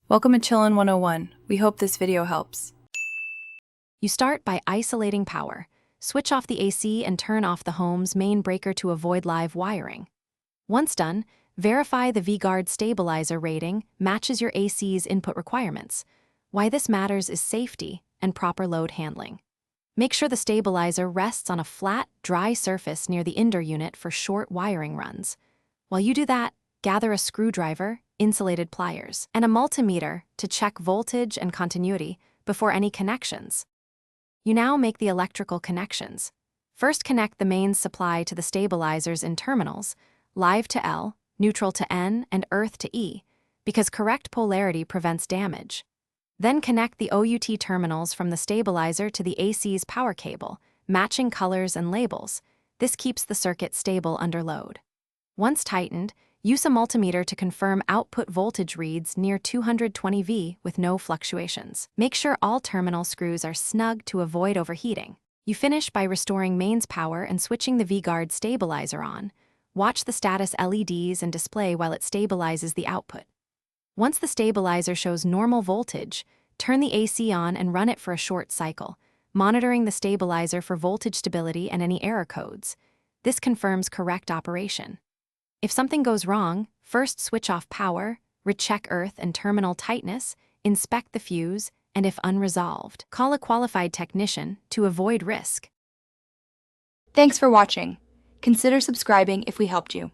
Welcome to Chillin' 101. We hope this video helps. You start by isolating power. Switch off the AC and turn off the home's main breaker to avoid live wiring. Once done, verify the V-Guard stabilizer rating matches your AC's input requirements. Why this matters is safety and proper load handling. Make sure the stabilizer rests on a flat, dry surface near the indoor unit for short wiring runs. While you do that, gather a screwdriver, insulated pliers, and a multimeter to check voltage and continuity before any connections. You now make the electrical connections. First, connect the mains supply to the stabilizers in terminals, live to L, neutral to N, and earth to E, because correct polarity prevents damage. Then connect the OUT terminals from the stabilizer to the AC's power cable, matching colors and labels. This keeps the circuit stable under load. Once tightened, use a multimeter to confirm output voltage reads near 220 V with no fluctuations. Make sure all terminal screws are snug to avoid overheating. You finish by restoring mains power and switching the V-Guard stabilizer on. Watch the status LEDs and display while it stabilizes the output. Once the stabilizer shows normal voltage, turn the AC on and run it for a short cycle, monitoring the stabilizer for voltage stability and any error codes. This confirms correct operation. If something goes wrong, first switch off power, recheck earth and terminal tightness, inspect the fuse, and if unresolved, call a qualified technician to avoid risk. Thanks for watching. Consider subscribing if we helped you.